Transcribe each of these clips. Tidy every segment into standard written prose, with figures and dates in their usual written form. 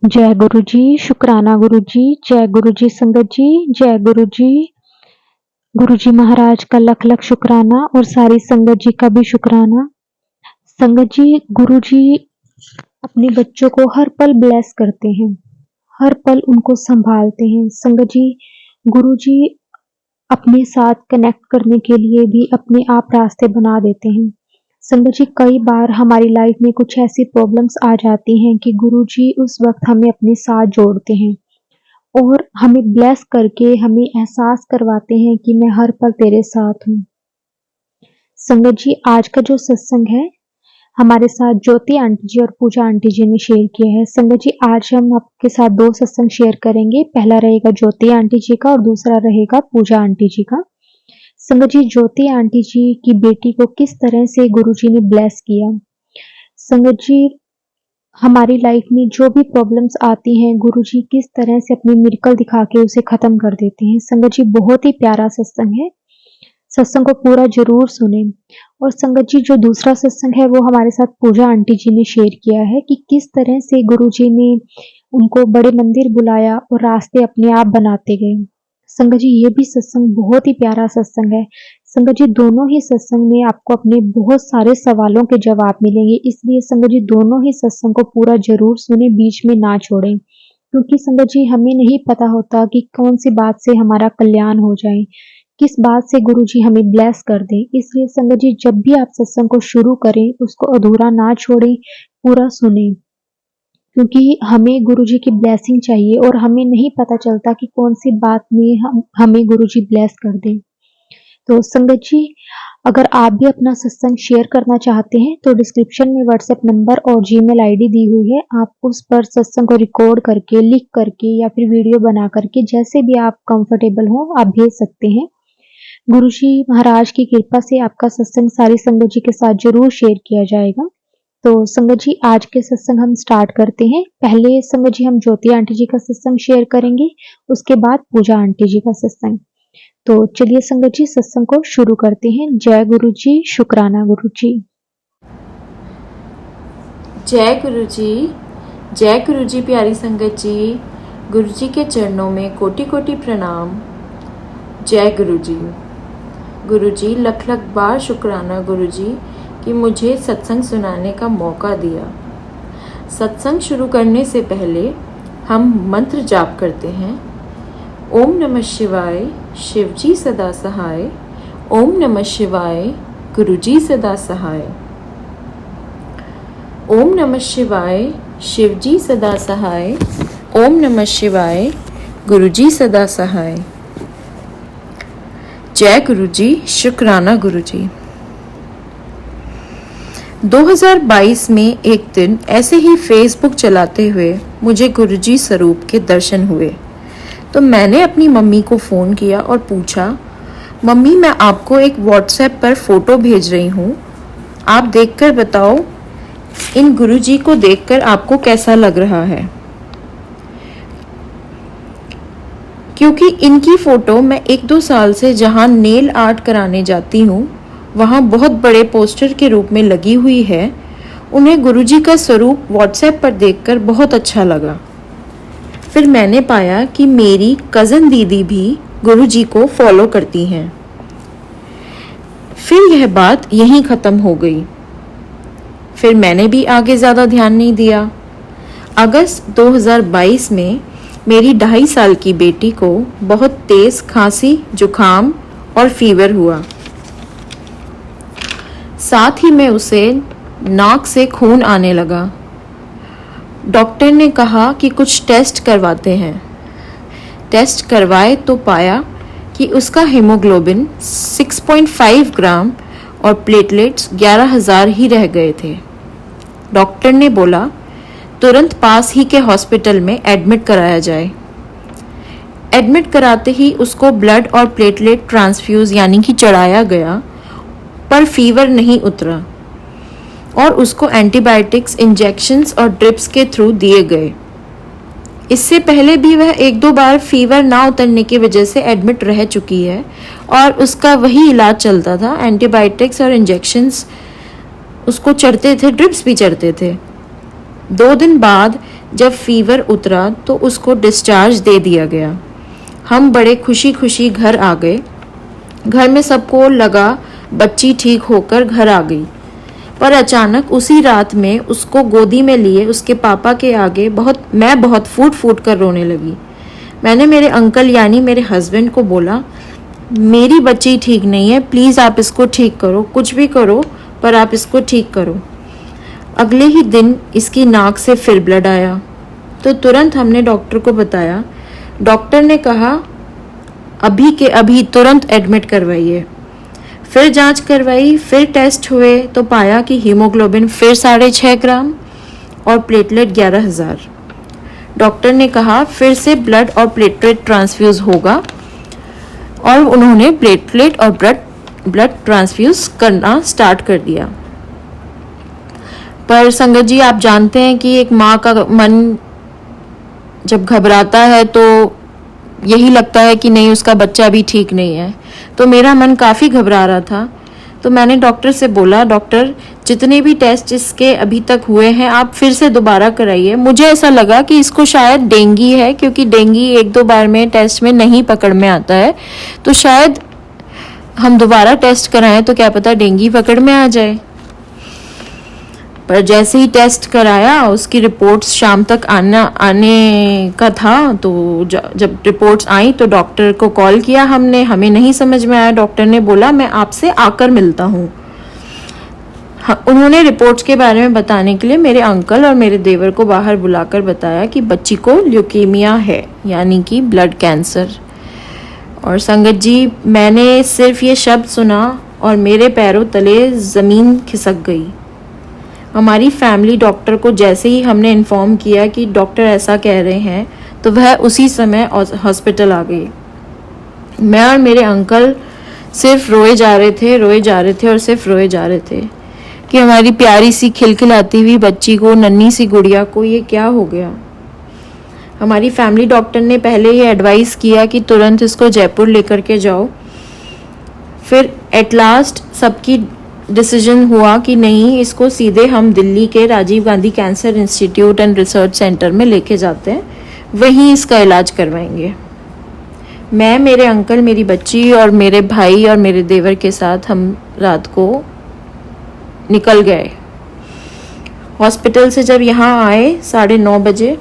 जय गुरु जी, शुक्राना गुरु जी, जय गुरु जी संगत जी, जय गुरु जी। गुरु जी महाराज का लख लख शुक्राना और सारी संगत जी का भी शुक्राना। संगत जी, गुरु जी अपने बच्चों को हर पल ब्लेस करते हैं, हर पल उनको संभालते हैं। संगत जी, गुरु जी अपने साथ कनेक्ट करने के लिए भी अपने आप रास्ते बना देते हैं। संगत जी, कई बार हमारी लाइफ में कुछ ऐसी प्रॉब्लम्स आ जाती हैं कि गुरुजी उस वक्त हमें अपने साथ जोड़ते हैं और हमें ब्लेस करके हमें एहसास करवाते हैं कि मैं हर पल तेरे साथ हूँ। संगत जी, आज का जो सत्संग है हमारे साथ ज्योति आंटी जी और पूजा आंटी जी ने शेयर किया है। संगत जी, आज हम आपके साथ 2 सत्संग शेयर करेंगे। पहला रहेगा ज्योति आंटी जी का और दूसरा रहेगा पूजा आंटी जी का। संगत जी, ज्योति आंटी जी की बेटी को किस तरह से गुरुजी ने ब्लेस किया। संगत जी, हमारी लाइफ में जो भी प्रॉब्लम्स आती हैं गुरुजी किस तरह से अपनी मिरेकल दिखा के उसे खत्म कर देते हैं। संगत जी, बहुत ही प्यारा सत्संग है, सत्संग को पूरा जरूर सुने। और संगत जी, जो दूसरा सत्संग है वो हमारे साथ पूजा आंटी जी ने शेयर किया है कि किस तरह से गुरुजी ने उनको बड़े मंदिर बुलाया और रास्ते अपने आप बनाते गए। संगत जी, ये भी सत्संग बहुत ही प्यारा सत्संग है। संगत जी, दोनों ही सत्संग में आपको अपने बहुत सारे सवालों के जवाब मिलेंगे, इसलिए संगत जी दोनों ही सत्संग को पूरा जरूर सुने, बीच में ना छोड़ें। क्योंकि संगत जी हमें नहीं पता होता कि कौन सी बात से हमारा कल्याण हो जाए, किस बात से गुरुजी हमें ब्लेस कर दें। इसलिए संगत जी, जब भी आप सत्संग को शुरू करें उसको अधूरा ना छोड़ें, पूरा सुने। क्योंकि हमें गुरुजी की ब्लेसिंग चाहिए और हमें नहीं पता चलता कि कौन सी बात में हमें गुरुजी ब्लेस कर दें। तो संगत जी, अगर आप भी अपना सत्संग शेयर करना चाहते हैं तो डिस्क्रिप्शन में व्हाट्सएप नंबर और जीमेल आईडी दी हुई है। आप उस पर सत्संग को रिकॉर्ड करके, लिख करके या फिर वीडियो बना करके जैसे भी आप कंफर्टेबल हो आप भेज सकते हैं। गुरुजी महाराज की कृपा से आपका सत्संग सारी संगत जी के साथ जरूर शेयर किया जाएगा। तो संगत जी, आज के सत्संग हम स्टार्ट करते हैं। पहले संगत जी हम ज्योति आंटी जी का सत्संग शेयर करेंगे, उसके बाद पूजा आंटी जी का सत्संग। तो चलिए संगत जी सत्संग को शुरू करते हैं। जय गुरु जी, शुक्राना गुरु जी। जय गुरु जी, जय गुरु जी। प्यारी संगत जी, गुरु जी के चरणों में कोटि कोटि प्रणाम। जय गुरु जी। गुरु जी, लख लख बार शुक्राना गुरु जी कि मुझे सत्संग सुनाने का मौका दिया। सत्संग शुरू करने से पहले हम मंत्र जाप करते हैं। ओम नमः शिवाय, शिव जी सदा सहाय। ओम नमः शिवाय, गुरु जी सदा सहाय। ओम नमः शिवाय, शिव जी सदा सहाय। ओम नमः शिवाय, गुरु जी सदा सहाय। जय गुरु जी, शुक्राना गुरु जी। 2022 में एक दिन ऐसे ही फेसबुक चलाते हुए मुझे गुरुजी स्वरूप के दर्शन हुए। तो मैंने अपनी मम्मी को फ़ोन किया और पूछा, मम्मी मैं आपको एक व्हाट्सएप पर फ़ोटो भेज रही हूँ, आप देखकर बताओ इन गुरुजी को देखकर आपको कैसा लग रहा है। क्योंकि इनकी फ़ोटो मैं 1-2 साल से जहाँ नेल आर्ट कराने जाती हूँ वहाँ बहुत बड़े पोस्टर के रूप में लगी हुई है। उन्हें गुरुजी का स्वरूप व्हाट्सएप पर देखकर बहुत अच्छा लगा। फिर मैंने पाया कि मेरी कज़न दीदी भी गुरुजी को फॉलो करती हैं। फिर यह बात यहीं ख़त्म हो गई। फिर मैंने भी आगे ज़्यादा ध्यान नहीं दिया। अगस्त 2022 में मेरी 2.5 साल की बेटी को बहुत तेज़ खांसी, जुखाम और फीवर हुआ। साथ ही में उसे नाक से खून आने लगा। डॉक्टर ने कहा कि कुछ टेस्ट करवाते हैं। टेस्ट करवाए तो पाया कि उसका हीमोग्लोबिन 6.5 ग्राम और प्लेटलेट्स 11,000 ही रह गए थे। डॉक्टर ने बोला तुरंत पास ही के हॉस्पिटल में एडमिट कराया जाए। एडमिट कराते ही उसको ब्लड और प्लेटलेट ट्रांसफ्यूज यानी कि चढ़ाया गया, पर फीवर नहीं उतरा और उसको एंटीबायोटिक्स, इंजेक्शंस और ड्रिप्स के थ्रू दिए गए। इससे पहले भी वह 1-2 बार फीवर ना उतरने की वजह से एडमिट रह चुकी है और उसका वही इलाज चलता था। एंटीबायोटिक्स और इंजेक्शंस उसको चढ़ते थे, ड्रिप्स भी चढ़ते थे। 2 दिन बाद जब फीवर उतरा तो उसको डिस्चार्ज दे दिया गया। हम बड़े खुशी खुशी घर आ गए। घर में सबको लगा बच्ची ठीक होकर घर आ गई, पर अचानक उसी रात में उसको गोदी में लिए उसके पापा के आगे मैं बहुत फूट फूट कर रोने लगी। मैंने मेरे अंकल यानी मेरे हस्बैंड को बोला, मेरी बच्ची ठीक नहीं है, प्लीज़ आप इसको ठीक करो, कुछ भी करो पर आप इसको ठीक करो। अगले ही दिन इसकी नाक से फिर ब्लड आया तो तुरंत हमने डॉक्टर को बताया। डॉक्टर ने कहा अभी के अभी तुरंत एडमिट करवाइए। फिर जांच करवाई, फिर टेस्ट हुए तो पाया कि हीमोग्लोबिन फिर 6.5 ग्राम और प्लेटलेट 11,000। डॉक्टर ने कहा फिर से ब्लड और प्लेटलेट ट्रांसफ्यूज होगा और उन्होंने प्लेटलेट और ब्लड ट्रांसफ्यूज करना स्टार्ट कर दिया। पर संगत जी, आप जानते हैं कि एक माँ का मन जब घबराता है तो यही लगता है कि नहीं, उसका बच्चा भी ठीक नहीं है। तो मेरा मन काफ़ी घबरा रहा था। तो मैंने डॉक्टर से बोला, डॉक्टर जितने भी टेस्ट इसके अभी तक हुए हैं आप फिर से दोबारा कराइए। मुझे ऐसा लगा कि इसको शायद डेंगी है, क्योंकि डेंगी 1-2 बार में टेस्ट में नहीं पकड़ में आता है, तो शायद हम दोबारा टेस्ट कराएं तो क्या पता डेंगी पकड़ में आ जाए। पर जैसे ही टेस्ट कराया उसकी रिपोर्ट्स शाम तक आने का था, तो जब रिपोर्ट्स आई तो डॉक्टर को कॉल किया हमने, हमें नहीं समझ में आया। डॉक्टर ने बोला मैं आपसे आकर मिलता हूँ। उन्होंने रिपोर्ट्स के बारे में बताने के लिए मेरे अंकल और मेरे देवर को बाहर बुलाकर बताया कि बच्ची को ल्यूकीमिया है, यानी कि ब्लड कैंसर। और संगत जी, मैंने सिर्फ ये शब्द सुना और मेरे पैरों तले ज़मीन खिसक गई। हमारी फैमिली डॉक्टर को जैसे ही हमने इन्फॉर्म किया कि डॉक्टर ऐसा कह रहे हैं तो वह उसी समय हॉस्पिटल आ गई। मैं और मेरे अंकल सिर्फ रोए जा रहे थे और सिर्फ रोए जा रहे थे कि हमारी प्यारी सी खिलखिलाती हुई बच्ची को, नन्ही सी गुड़िया को ये क्या हो गया। हमारी फैमिली डॉक्टर ने पहले ये एडवाइस किया कि तुरंत इसको जयपुर लेकर के जाओ। फिर एट लास्ट सबकी डिसीजन हुआ कि नहीं, इसको सीधे हम दिल्ली के Rajiv Gandhi cancer institute and research centre में लेके जाते हैं, वहीं इसका इलाज करवाएंगे। मैं, मेरे अंकल, मेरी बच्ची और मेरे भाई और मेरे देवर के साथ हम रात को निकल गए। हॉस्पिटल से जब यहाँ आए 9:30 बजे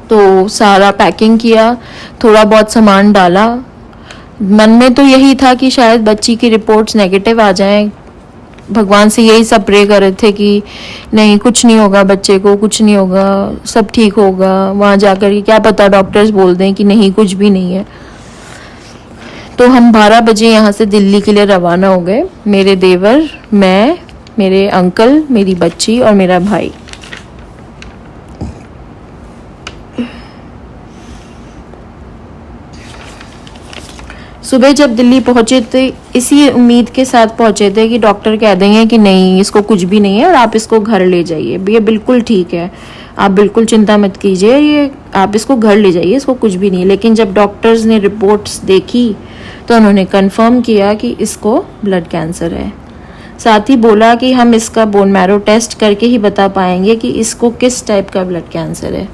तो सारा पैकिंग किया, थोड़ा बहुत सामान डाला। मन में तो यही था कि शायद बच्ची की रिपोर्ट्स नेगेटिव आ जाएं। भगवान से यही सब प्रे कर रहे थे कि नहीं, कुछ नहीं होगा, बच्चे को कुछ नहीं होगा, सब ठीक होगा। वहाँ जाकर के क्या पता डॉक्टर्स बोल दें कि नहीं, कुछ भी नहीं है। तो हम 12 बजे यहाँ से दिल्ली के लिए रवाना हो गए। मेरे देवर, मैं, मेरे अंकल, मेरी बच्ची और मेरा भाई। सुबह जब दिल्ली पहुंचे थे इसी उम्मीद के साथ पहुंचे थे कि डॉक्टर कह देंगे कि नहीं, इसको कुछ भी नहीं है और आप इसको घर ले जाइए, ये बिल्कुल ठीक है, आप बिल्कुल चिंता मत कीजिए, ये आप इसको घर ले जाइए, इसको कुछ भी नहीं। लेकिन जब डॉक्टर्स ने रिपोर्ट्स देखी तो उन्होंने कंफर्म किया कि इसको ब्लड कैंसर है। साथ ही बोला कि हम इसका बोन मैरो टेस्ट करके ही बता पाएंगे कि इसको किस टाइप का ब्लड कैंसर है।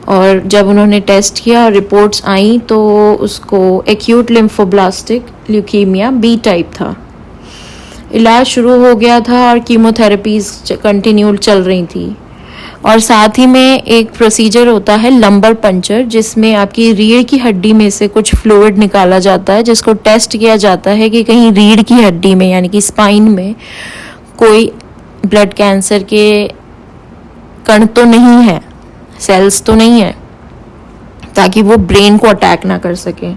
और जब उन्होंने टेस्ट किया और रिपोर्ट्स आई तो उसको acute lymphoblastic leukaemia B type था। इलाज शुरू हो गया था और कीमोथेरेपीज कंटिन्यू चल रही थी। और साथ ही में एक प्रोसीजर होता है लंबर पंचर, जिसमें आपकी रीढ़ की हड्डी में से कुछ फ्लूइड निकाला जाता है, जिसको टेस्ट किया जाता है कि कहीं रीढ़ की हड्डी में यानी कि स्पाइन में कोई ब्लड कैंसर के कण तो नहीं है, सेल्स तो नहीं है, ताकि वो ब्रेन को अटैक ना कर सके।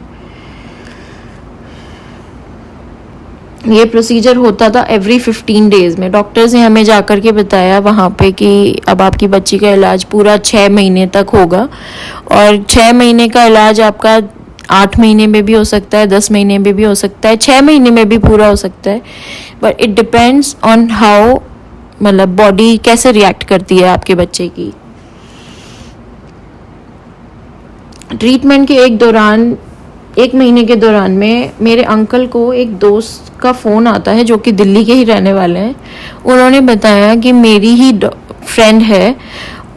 ये प्रोसीजर होता था एवरी 15 डेज में। डॉक्टर्स ने हमें जाकर के बताया वहाँ पे कि अब आपकी बच्ची का इलाज पूरा 6 महीने तक होगा और 6 महीने का इलाज आपका 8 महीने में भी हो सकता है, 10 महीने में भी हो सकता है, 6 महीने में भी पूरा हो सकता है। But it depends on how, मतलब बॉडी कैसे रिएक्ट करती है आपके बच्चे की। ट्रीटमेंट के एक महीने के दौरान में मेरे अंकल को एक दोस्त का फ़ोन आता है जो कि दिल्ली के ही रहने वाले हैं। उन्होंने बताया कि मेरी ही फ्रेंड है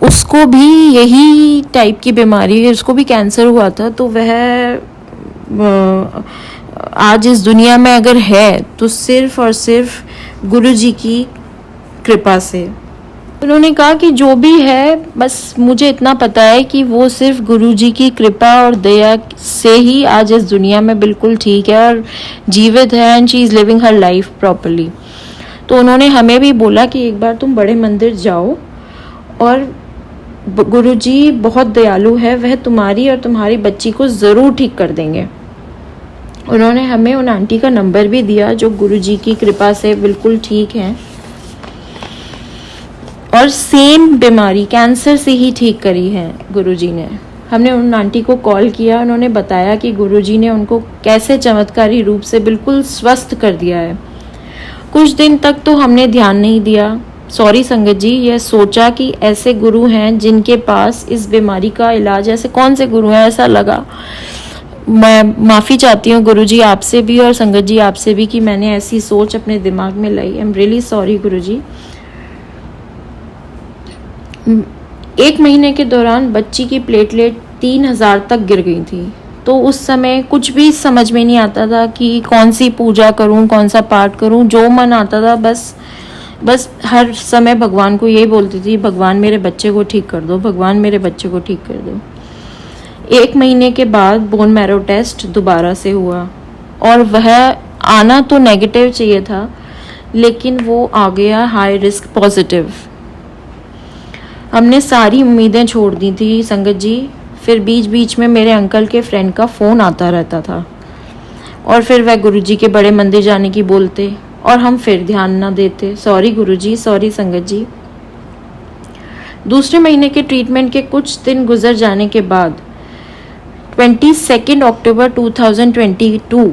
उसको भी यही टाइप की बीमारी है, उसको भी कैंसर हुआ था। तो वह आज इस दुनिया में अगर है तो सिर्फ और सिर्फ गुरु जी की कृपा से। उन्होंने कहा कि जो भी है, बस मुझे इतना पता है कि वो सिर्फ गुरु जी की कृपा और दया से ही आज इस दुनिया में बिल्कुल ठीक है और जीवित है, and she is living her life properly. तो उन्होंने हमें भी बोला कि एक बार तुम बड़े मंदिर जाओ, और गुरु जी बहुत दयालु है, वह तुम्हारी और तुम्हारी बच्ची को ज़रूर ठीक कर देंगे। उन्होंने हमें उन आंटी का नंबर भी दिया जो गुरु जी की कृपा से बिल्कुल ठीक हैं और सेम बीमारी कैंसर से ही ठीक करी है गुरुजी ने। हमने उन आंटी को कॉल किया, उन्होंने बताया कि गुरुजी ने उनको कैसे चमत्कारी रूप से बिल्कुल स्वस्थ कर दिया है। कुछ दिन तक तो हमने ध्यान नहीं दिया, सॉरी संगत जी, यह सोचा कि ऐसे गुरु हैं जिनके पास इस बीमारी का इलाज, ऐसे कौन से गुरु हैं, ऐसा लगा। मैं माफ़ी चाहती हूँ गुरुजी आपसे भी और संगत जी आपसे भी कि मैंने ऐसी सोच अपने दिमाग में लाई। आई एम रियली सॉरी गुरुजी। 1 महीने के दौरान बच्ची की प्लेटलेट 3000 तक गिर गई थी। तो उस समय कुछ भी समझ में नहीं आता था कि कौन सी पूजा करूं, कौन सा पाठ करूं, जो मन आता था बस हर समय भगवान को यही बोलती थी, भगवान मेरे बच्चे को ठीक कर दो, भगवान मेरे बच्चे को ठीक कर दो। 1 महीने के बाद बोन मैरो टेस्ट दोबारा से हुआ और वह आना तो नेगेटिव चाहिए था, लेकिन वो आ गया हाई रिस्क पॉजिटिव। हमने सारी उम्मीदें छोड़ दी थी संगत जी। फिर बीच बीच में मेरे अंकल के फ्रेंड का फ़ोन आता रहता था और फिर वह गुरुजी के बड़े मंदिर जाने की बोलते और हम फिर ध्यान ना देते। सॉरी गुरुजी, सॉरी संगत जी। दूसरे महीने के ट्रीटमेंट के कुछ दिन गुजर जाने के बाद 22 अक्टूबर 2022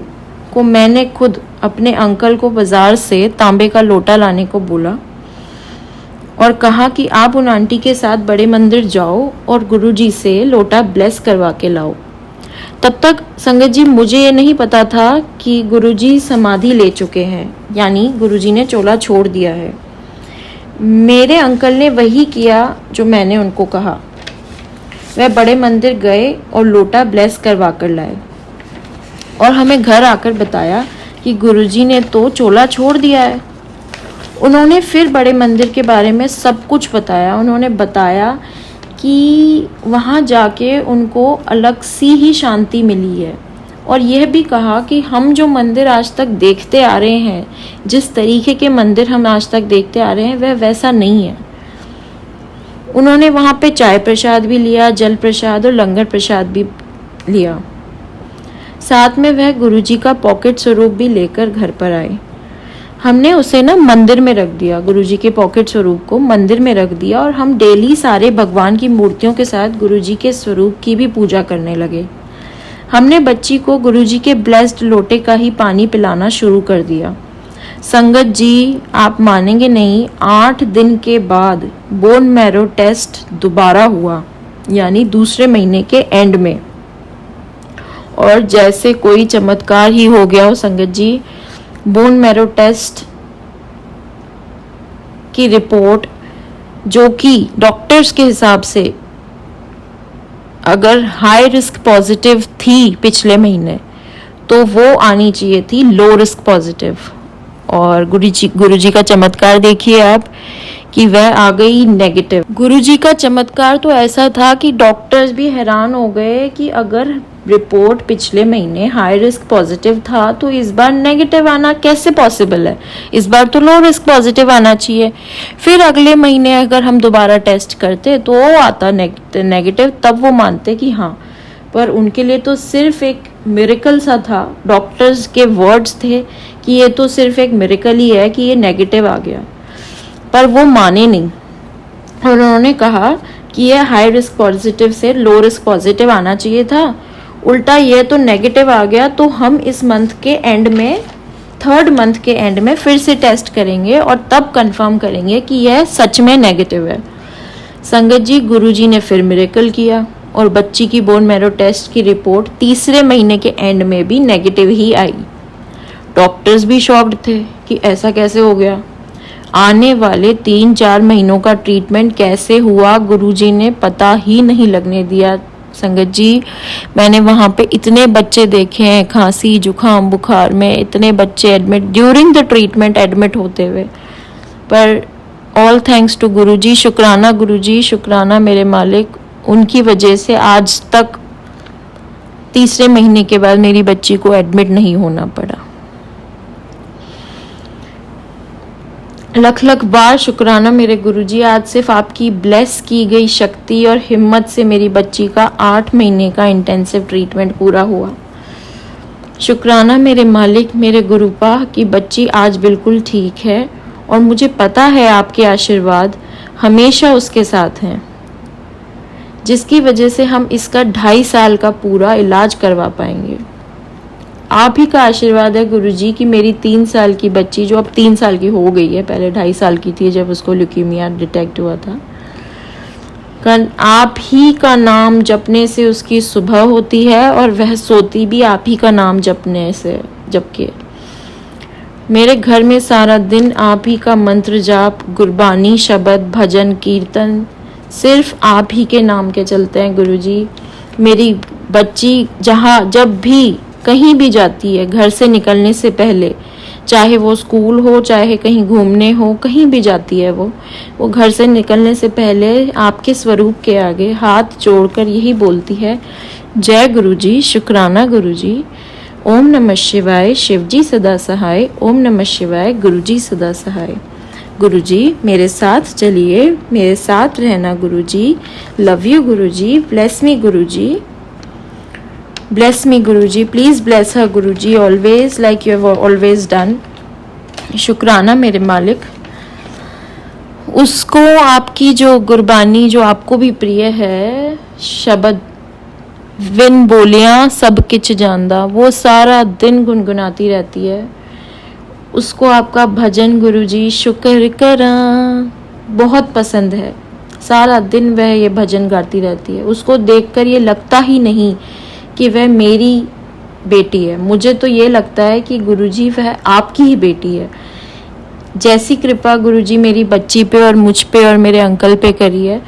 को मैंने खुद अपने अंकल को बाज़ार से तांबे का लोटा लाने को बोला और कहा कि आप उन आंटी के साथ बड़े मंदिर जाओ और गुरुजी से लोटा ब्लेस करवा के लाओ। तब तक संगत जी मुझे ये नहीं पता था कि गुरुजी समाधि ले चुके हैं, यानी गुरुजी ने चोला छोड़ दिया है। मेरे अंकल ने वही किया जो मैंने उनको कहा। वह बड़े मंदिर गए और लोटा ब्लेस करवा कर लाए और हमें घर आकर बताया कि गुरुजी ने तो चोला छोड़ दिया है। उन्होंने फिर बड़े मंदिर के बारे में सब कुछ बताया। उन्होंने बताया कि वहाँ जाके उनको अलग सी ही शांति मिली है और यह भी कहा कि हम जो मंदिर आज तक देखते आ रहे हैं, जिस तरीके के मंदिर हम आज तक देखते आ रहे हैं, वह वैसा नहीं है। उन्होंने वहाँ पे चाय प्रसाद भी लिया, जल प्रसाद और लंगर प्रसाद भी लिया। साथ में वह गुरुजी का पॉकेट स्वरूप भी लेकर घर पर आए। हमने उसे ना मंदिर में रख दिया, गुरुजी के पॉकेट स्वरूप को मंदिर में रख दिया और हम डेली सारे भगवान की मूर्तियों के साथ गुरुजी के स्वरूप की भी पूजा करने लगे। हमने बच्ची को गुरुजी के ब्लेस्ड लोटे का ही पानी पिलाना शुरू कर दिया। संगत जी आप मानेंगे नहीं, 8 दिन के बाद बोन मैरो टेस्ट दोबारा हुआ, यानी दूसरे महीने के एंड में, और जैसे कोई चमत्कार ही हो गया हो संगत जी। बोन मैरो टेस्ट की रिपोर्ट, जो कि डॉक्टर्स के हिसाब से अगर हाई रिस्क पॉजिटिव थी पिछले महीने, तो वो आनी चाहिए थी लो रिस्क पॉजिटिव। और गुरुजी का चमत्कार देखिए आप कि वह आ गई नेगेटिव। गुरुजी का चमत्कार तो ऐसा था कि डॉक्टर्स भी हैरान हो गए कि अगर रिपोर्ट पिछले महीने हाई रिस्क पॉजिटिव था तो इस बार नेगेटिव आना कैसे पॉसिबल है, इस बार तो लो रिस्क पॉजिटिव आना चाहिए। फिर अगले महीने अगर हम दोबारा टेस्ट करते तो वो आता नेगेटिव, तब वो मानते कि हाँ, पर उनके लिए तो सिर्फ एक मिरेकल सा था। डॉक्टर्स के वर्ड्स थे कि ये तो सिर्फ एक मिरेकल ही है कि ये नेगेटिव आ गया, पर वो माने नहीं और उन्होंने कहा कि ये हाई रिस्क पॉजिटिव से लो रिस्क पॉजिटिव आना चाहिए था, उल्टा ये तो नेगेटिव आ गया। तो हम इस मंथ के एंड में, 3rd मंथ के एंड में फिर से टेस्ट करेंगे और तब कंफर्म करेंगे कि यह सच में नेगेटिव है। संगत जी गुरुजी ने फिर मिरेकल किया और बच्ची की बोन मैरो टेस्ट की रिपोर्ट तीसरे महीने के एंड में भी नेगेटिव ही आई। डॉक्टर्स भी शॉक्ड थे कि ऐसा कैसे हो गया। आने वाले 3-4 महीनों का ट्रीटमेंट कैसे हुआ गुरुजी ने पता ही नहीं लगने दिया। संगत जी, मैंने वहाँ पे इतने बच्चे देखे हैं खांसी जुकाम बुखार में, इतने बच्चे admit during the treatment admit होते हुए, पर ऑल थैंक्स टू गुरुजी। शुक्राना गुरुजी, शुक्राना मेरे मालिक, उनकी वजह से आज तक तीसरे महीने के बाद मेरी बच्ची को एडमिट नहीं होना पड़ा। लख लख बार शुक्राना मेरे गुरुजी। आज सिर्फ आपकी ब्लेस की गई शक्ति और हिम्मत से मेरी बच्ची का 8 महीने का इंटेंसिव ट्रीटमेंट पूरा हुआ। शुक्राना मेरे मालिक, मेरे गुरुपा की बच्ची आज बिल्कुल ठीक है और मुझे पता है आपके आशीर्वाद हमेशा उसके साथ हैं, जिसकी वजह से हम इसका 2.5 साल का पूरा इलाज करवा पाएंगे। आप ही का आशीर्वाद है गुरुजी कि मेरी 3 साल की बच्ची, जो अब 3 साल की हो गई है, पहले 2.5 साल की थी जब उसको ल्यूकीमिया डिटेक्ट हुआ था, आप ही का नाम जपने से उसकी सुबह होती है और वह सोती भी आप ही का नाम जपने से। जबकि मेरे घर में सारा दिन आप ही का मंत्र जाप, गुरबानी, शब्द, भजन, कीर्तन सिर्फ आप ही के नाम के चलते हैं गुरुजी। मेरी बच्ची जब भी कहीं भी जाती है, घर से निकलने से पहले, चाहे वो स्कूल हो चाहे कहीं घूमने हो, कहीं भी जाती है वो घर से निकलने से पहले आपके स्वरूप के आगे हाथ जोड़कर यही बोलती है, जय गुरुजी, शुक्राना गुरुजी, ओम नमः शिवाय, शिवजी सदा सहाय, ओम नमः शिवाय, गुरुजी सदा सहाय। गुरुजी मेरे साथ चलिए, मेरे साथ रहना Guruji, love you Guruji, bless me Guruji, bless me Guruji, please bless her Guruji, always like you have always done। शुक्राना मेरे मालिक, उसको आपकी जो गुरबानी जो आपको भी प्रिय है, शब्द विन बोलियां सब किच जानदा, वो सारा दिन गुनगुनाती रहती है। उसको आपका भजन गुरुजी शुक्र करा बहुत पसंद है, सारा दिन वह ये भजन गाती रहती है। उसको देखकर ये लगता ही नहीं कि वह मेरी बेटी है, मुझे तो ये लगता है कि गुरुजी वह आपकी ही बेटी है। जैसी कृपा गुरुजी मेरी बच्ची पे और मुझ पे और मेरे अंकल पे करी है,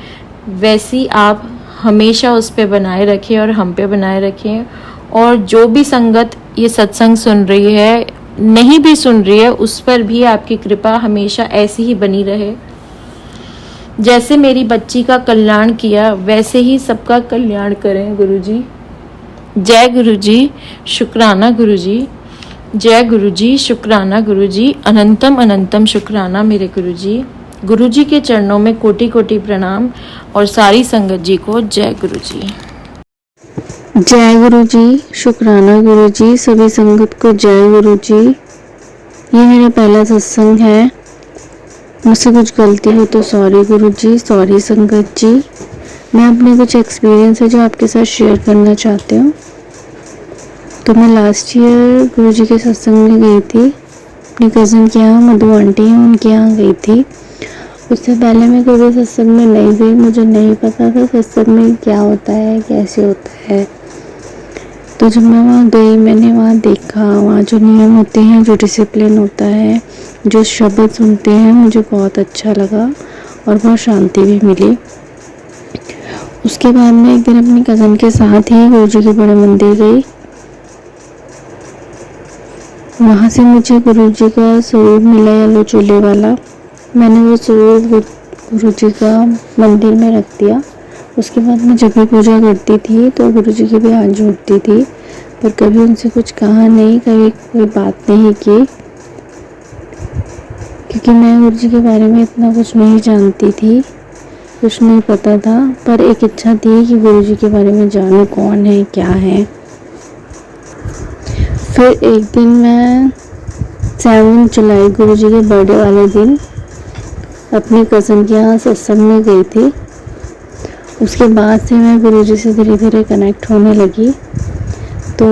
वैसी आप हमेशा उस पे बनाए रखें और हम पे बनाए रखें। और जो भी संगत ये सत्संग सुन रही है, नहीं भी सुन रही है, उस पर भी आपकी कृपा हमेशा ऐसी ही बनी रहे। जैसे मेरी बच्ची का कल्याण किया वैसे ही सबका कल्याण करें गुरुजी। जय गुरुजी, शुक्राना गुरुजी, जय गुरुजी, शुक्राना गुरुजी, अनंतम अनंतम शुक्राना मेरे गुरुजी। गुरुजी के चरणों में कोटि कोटि प्रणाम और सारी संगत जी को जय गुरुजी। जय गुरुजी, शुक्राना गुरुजी, सभी संगत को जय गुरुजी। ये मेरा पहला सत्संग है, मुझसे कुछ गलती हो तो सॉरी गुरुजी, सॉरी संगत जी। मैं अपने कुछ एक्सपीरियंस है जो आपके साथ शेयर करना चाहती हूँ। तो मैं लास्ट ईयर गुरुजी के सत्संग में गई थी, अपनी कज़न के यहाँ, मधु आंटी हैं उनके यहाँ गई थी। उससे पहले मैं कभी सत्संग में नहीं गई, मुझे नहीं पता था सत्संग में क्या होता है, कैसे होता है। तो जब मैं वहाँ गई, मैंने वहाँ देखा, वहाँ जो नियम होते हैं, जो डिसिप्लिन होता है, जो शब्द सुनते हैं, मुझे बहुत अच्छा लगा और बहुत शांति भी मिली। उसके बाद मैं एक दिन अपनी कज़न के साथ ही गुरुजी के बड़े मंदिर गई। वहाँ से मुझे गुरुजी का स्वरूप मिला, येलो चूल्हे वाला। मैंने वो स्वरूप गुरुजी का मंदिर में रख दिया। उसके बाद मैं जब भी पूजा करती थी तो गुरुजी के भी हाथ जोड़ती थी, पर कभी उनसे कुछ कहा नहीं, कभी कोई बात नहीं की, क्योंकि मैं गुरुजी के बारे में इतना कुछ नहीं जानती थी, कुछ नहीं पता था। पर एक इच्छा थी कि गुरुजी के बारे में जानूं, कौन है, क्या है। फिर एक दिन मैं 7 जुलाई गुरुजी के बर्थडे वाले दिन अपनी कज़न के यहाँ सत्संग में गई थी। उसके बाद से मैं गुरुजी से धीरे धीरे कनेक्ट होने लगी। तो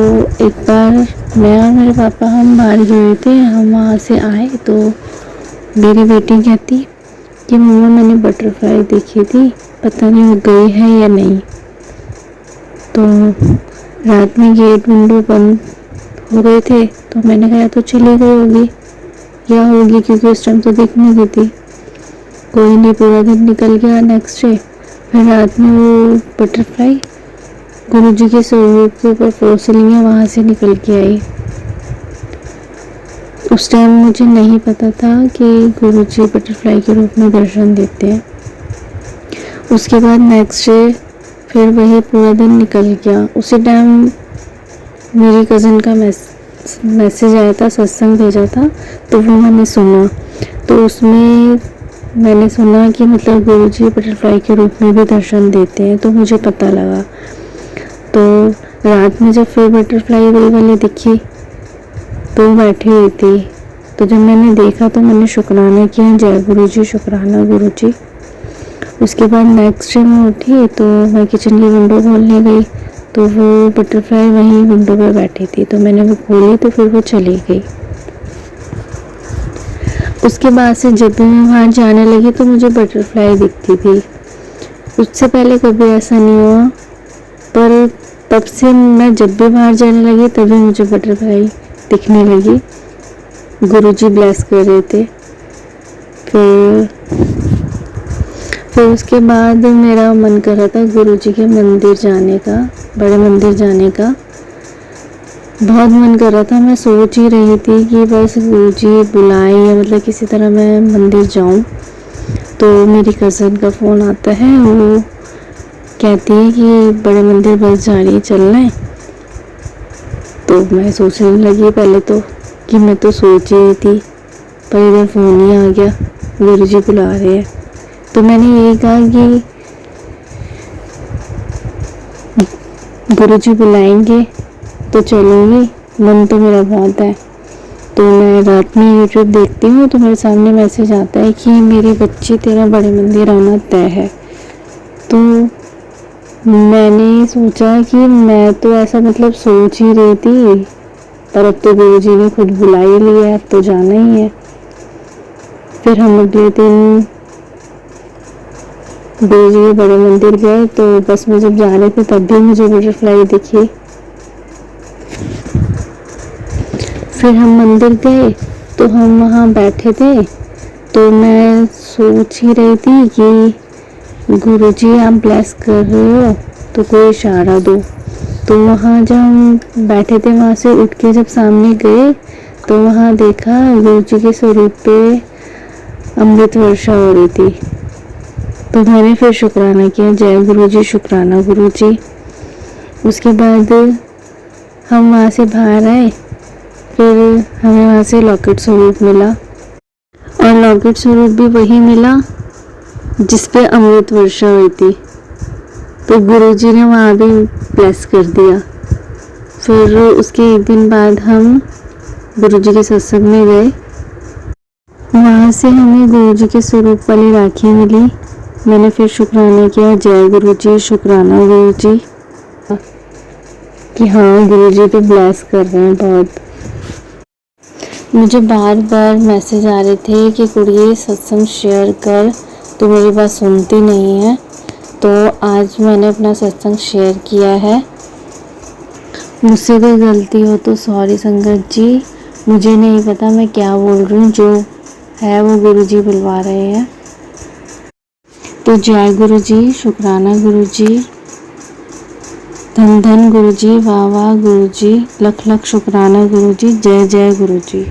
एक बार मैं और मेरे पापा हम बाहर गए थे, हम वहाँ से आए तो मेरी बेटी कहती कि मम्मा मैंने बटरफ्लाई देखी थी, पता नहीं वो गई है या नहीं। तो रात में गेट विंडो बंद हो गए थे, तो मैंने कहा तो चली गई होगी या होगी, क्योंकि उस टाइम तो दिख नहीं रही थी। कोई नहीं, पूरा दिन निकल गया। नेक्स्ट डे फिर रात में वो बटरफ्लाई गुरुजी के स्वरूप के ऊपर फोसली है, वहाँ से निकल के आई। उस टाइम मुझे नहीं पता था कि गुरुजी बटरफ्लाई के रूप में दर्शन देते हैं। उसके बाद नेक्स्ट डे फिर वही पूरा दिन निकल गया। उसी टाइम मेरी कज़न का मैसेज आया था, सत्संग भेजा था, तो वो मैंने सुना। तो उसमें मैंने सुना कि मतलब गुरुजी बटरफ्लाई के रूप में भी दर्शन देते हैं, तो मुझे पता लगा। तो रात में जब फिर बटरफ्लाई वही वाली दिखी तो बैठी हुई थी, तो जब मैंने देखा तो मैंने शुक्राना किया, जय गुरुजी, शुक्राना गुरुजी। उसके बाद नेक्स्ट डे मैं उठी तो मैं किचन की विंडो खोलने गई, तो वो बटरफ्लाई वहीं विंडो पे बैठी थी, तो मैंने वो खोली तो फिर वो चली गई। उसके बाद से जब भी मैं वहाँ जाने लगी तो मुझे बटरफ्लाई दिखती थी। उससे पहले कभी ऐसा नहीं हुआ, पर तब से मैं जब भी बाहर जाने लगी तभी मुझे बटरफ्लाई दिखने लगी। गुरुजी ब्लेस कर रहे थे। फिर उसके बाद मेरा मन कर रहा था गुरुजी के मंदिर जाने का, बड़े मंदिर जाने का बहुत मन कर रहा था। मैं सोच ही रही थी कि बस गुरुजी बुलाए या मतलब किसी तरह मैं मंदिर जाऊं। तो मेरी कज़न का फ़ोन आता है, वो कहती है कि बड़े मंदिर बस जा रही है, चलना है। तो मैं सोचने लगी पहले तो कि मैं तो सोच ही थी, पर इधर फ़ोन ही आ गया, गुरुजी बुला रहे हैं। तो मैंने यही कहा कि गुरुजी बुलाएंगे तो चलूँगी, मन तो मेरा बहुत है। तो मैं रात में यूट्यूब देखती हूँ तो मेरे सामने मैसेज आता है कि मेरी बच्ची तेरा बड़े मंदिर आना तय है। तो मैंने सोचा कि मैं तो ऐसा मतलब सोच ही रही थी, पर अब तो गुरुजी ने खुद बुला ही लिया, अब तो जाना ही है। फिर हम अगले दिन गुरुजी के बड़े मंदिर गए, तो बस में जब जा रहे थे तब भी मुझे बटरफ्लाई दिखी। फिर हम मंदिर गए तो हम वहाँ बैठे थे, तो मैं सोच ही रही थी कि गुरुजी आप ब्लेस कर रहे हो तो कोई इशारा दो। तो वहाँ जब हम बैठे थे वहाँ से उठ के जब सामने गए तो वहाँ देखा गुरुजी के स्वरूप पे अमृत वर्षा हो रही थी। तो मैंने फिर शुक्राना किया, जय गुरुजी, शुक्राना गुरुजी। उसके बाद हम वहाँ से बाहर आए, फिर हमें वहाँ से लॉकेट स्वरूप मिला, और लॉकेट स्वरूप भी वही मिला जिस पे अमृत वर्षा हुई थी। तो गुरुजी ने वहाँ भी ब्लेस कर दिया। फिर उसके एक दिन बाद हम गुरुजी के सत्संग में गए, वहाँ से हमें गुरुजी के स्वरूप वाली राखी मिली। मैंने फिर शुक्राना किया, जय गुरुजी, शुक्राना गुरुजी, कि हाँ गुरुजी तो ब्लेस कर रहे हैं बहुत। मुझे बार बार मैसेज आ रहे थे कि कुड़िए सत्संग शेयर कर, तो मेरी बात सुनती नहीं है। तो आज मैंने अपना सत्संग शेयर किया है। मुझसे कोई गलती हो तो सॉरी संगत जी, मुझे नहीं पता मैं क्या बोल रही हूँ, जो है वो गुरुजी बुलवा रहे हैं। तो जय गुरुजी, शुक्राना गुरुजी, धन धन गुरुजी, वाह वाह गुरुजी, लख लख शुक्राना गुरुजी, जय जय गुरुजी।